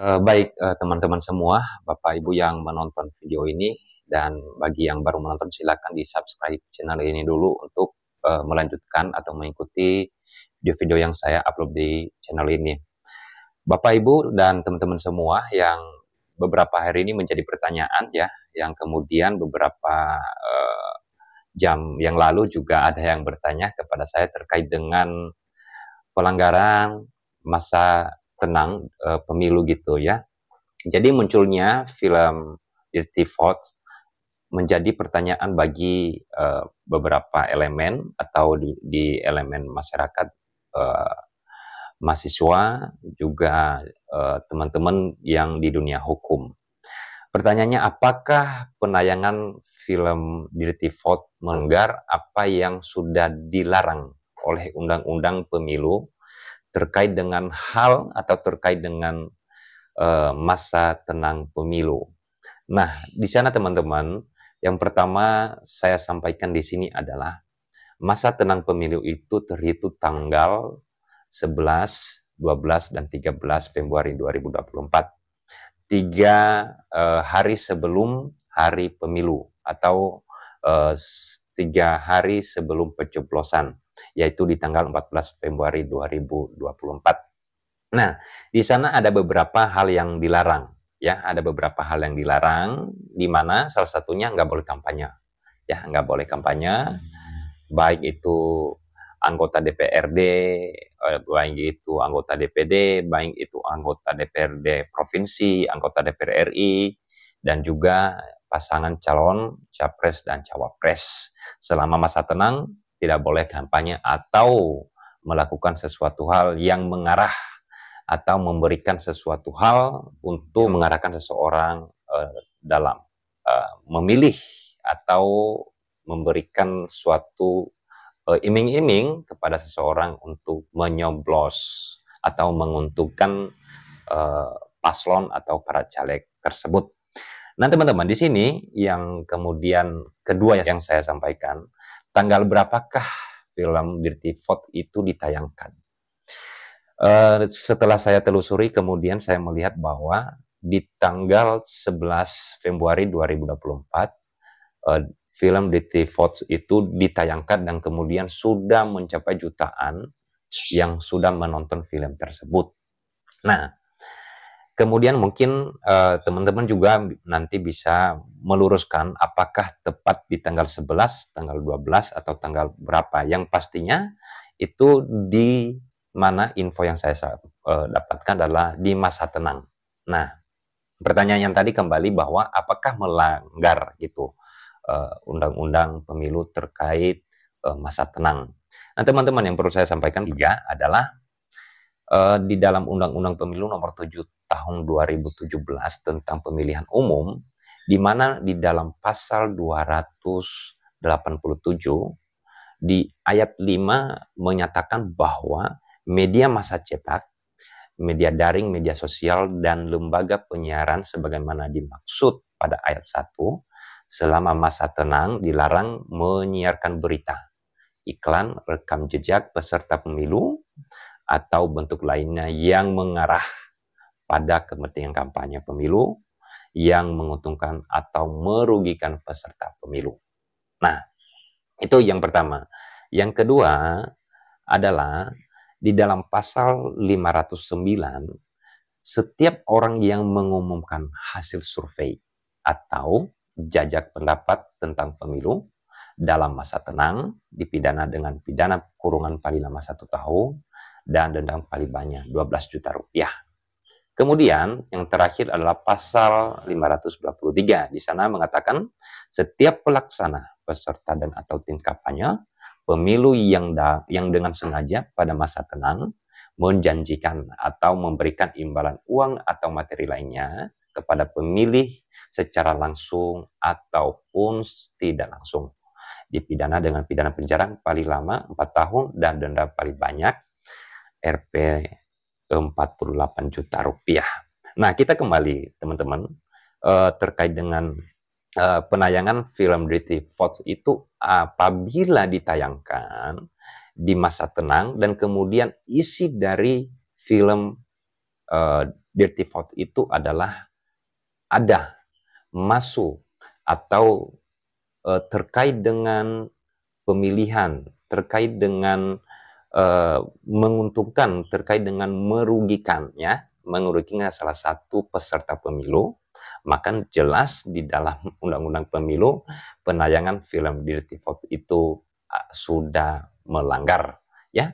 Baik, teman-teman semua, Bapak Ibu yang menonton video ini, dan bagi yang baru menonton silakan di-subscribe channel ini dulu untuk melanjutkan atau mengikuti video-video yang saya upload di channel ini. Bapak Ibu dan teman-teman semua yang beberapa hari ini menjadi pertanyaan ya, yang kemudian beberapa jam yang lalu juga ada yang bertanya kepada saya terkait dengan pelanggaran masa tenang pemilu gitu ya. Jadi munculnya film Dirty Thoughts menjadi pertanyaan bagi beberapa elemen atau di elemen masyarakat, uh, mahasiswa, juga teman-teman yang di dunia hukum. Pertanyaannya, apakah penayangan film Dirty Thoughts melanggar apa yang sudah dilarang oleh Undang-Undang Pemilu terkait dengan hal atau terkait dengan masa tenang pemilu. Nah, di sana teman-teman, yang pertama saya sampaikan di sini adalah masa tenang pemilu itu terhitung tanggal 11, 12, dan 13 Februari 2024. 3 hari sebelum hari pemilu atau 3 hari sebelum pencoblosan, yaitu di tanggal 14 Februari 2024. Nah, di sana ada beberapa hal yang dilarang, ya, ada beberapa hal yang dilarang, di mana salah satunya nggak boleh kampanye, ya, nggak boleh kampanye, baik itu anggota DPRD, baik itu anggota DPD, baik itu anggota DPRD provinsi, anggota DPR RI, dan juga pasangan calon capres dan cawapres. Selama masa tenang, tidak boleh kampanye atau melakukan sesuatu hal yang mengarah atau memberikan sesuatu hal untuk mengarahkan seseorang dalam memilih atau memberikan suatu iming-iming kepada seseorang untuk menyoblos atau menguntungkan paslon atau para caleg tersebut. Nah, teman-teman, di sini yang kemudian kedua yang saya sampaikan, tanggal berapakah film Dirty Thoughts itu ditayangkan? Setelah saya telusuri, kemudian saya melihat bahwa di tanggal 11 Februari 2024, film Dirty Thoughts itu ditayangkan dan kemudian sudah mencapai jutaan yang sudah menonton film tersebut. Nah, kemudian mungkin teman-teman juga nanti bisa meluruskan apakah tepat di tanggal 11, tanggal 12, atau tanggal berapa. Yang pastinya itu di mana info yang saya dapatkan adalah di masa tenang. Nah, pertanyaan yang tadi kembali bahwa apakah melanggar gitu undang-undang pemilu terkait masa tenang. Nah, teman-teman, yang perlu saya sampaikan juga adalah di dalam Undang-Undang Pemilu Nomor 7 Tahun 2017 tentang pemilihan umum, di mana di dalam pasal 287 di ayat 5 menyatakan bahwa media massa cetak, media daring, media sosial, dan lembaga penyiaran sebagaimana dimaksud pada ayat 1, selama masa tenang dilarang menyiarkan berita, iklan, rekam jejak peserta pemilu, atau bentuk lainnya yang mengarah pada kepentingan kampanye pemilu yang menguntungkan atau merugikan peserta pemilu. Nah, itu yang pertama. Yang kedua adalah di dalam pasal 509, setiap orang yang mengumumkan hasil survei atau jajak pendapat tentang pemilu dalam masa tenang dipidana dengan pidana kurungan paling lama 1 tahun dan denda paling banyak 12 juta rupiah. Kemudian yang terakhir adalah pasal 523. Di sana mengatakan setiap pelaksana, peserta, dan atau tim kampanye pemilu yang dengan sengaja pada masa tenang menjanjikan atau memberikan imbalan uang atau materi lainnya kepada pemilih secara langsung ataupun tidak langsung dipidana dengan pidana penjara paling lama 4 tahun dan denda paling banyak Rp 48 juta rupiah. Nah, kita kembali teman-teman terkait dengan penayangan film Dirty Thoughts itu apabila ditayangkan di masa tenang dan kemudian isi dari film Dirty Vote itu adalah ada, masuk, atau terkait dengan pemilihan, terkait dengan menguntungkan, terkait dengan merugikannya salah satu peserta pemilu, maka jelas di dalam Undang-Undang Pemilu penayangan film Dirty Vote itu sudah melanggar, ya.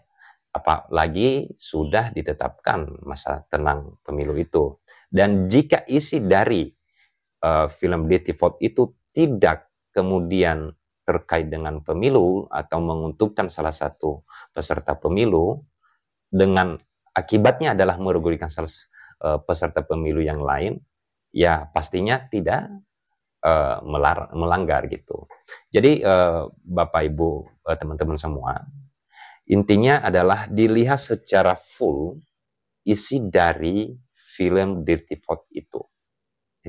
Apalagi sudah ditetapkan masa tenang pemilu itu. Dan jika isi dari film Dirty Vote itu tidak kemudian terkait dengan pemilu atau menguntungkan salah satu peserta pemilu, dengan akibatnya adalah merugikan peserta pemilu yang lain, ya pastinya tidak melanggar gitu. Jadi Bapak Ibu, teman-teman semua, intinya adalah dilihat secara full isi dari film Dirty Vote itu.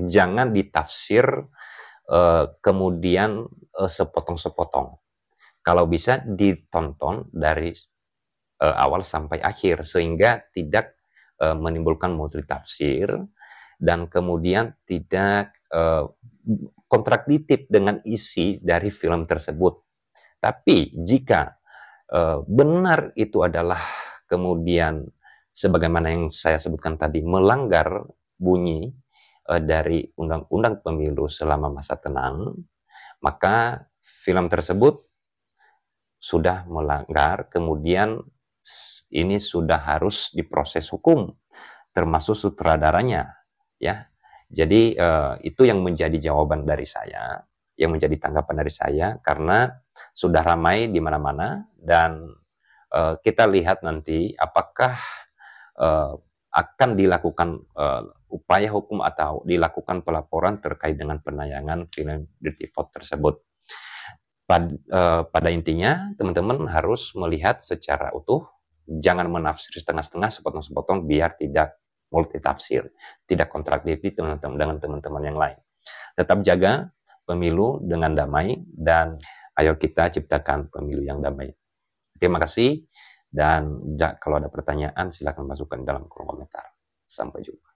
Jangan ditafsir kemudian sepotong-sepotong. Kalau bisa ditonton dari awal sampai akhir sehingga tidak menimbulkan multitafsir dan kemudian tidak kontradiktif dengan isi dari film tersebut. Tapi jika benar itu adalah kemudian sebagaimana yang saya sebutkan tadi melanggar bunyi dari Undang-Undang Pemilu selama masa tenang, maka film tersebut sudah melanggar, kemudian ini sudah harus diproses hukum, termasuk sutradaranya, ya. Jadi itu yang menjadi jawaban dari saya, yang menjadi tanggapan dari saya, karena sudah ramai di mana-mana dan kita lihat nanti apakah akan dilakukan upaya hukum atau dilakukan pelaporan terkait dengan penayangan film Dirty Vote tersebut. Pada intinya, teman-teman harus melihat secara utuh, jangan menafsir setengah-setengah, sepotong-sepotong, biar tidak multitafsir, tidak kontradiktif dengan teman-teman yang lain. Tetap jaga pemilu dengan damai, dan ayo kita ciptakan pemilu yang damai. Terima kasih, dan kalau ada pertanyaan, silakan masukkan dalam kolom komentar. Sampai jumpa.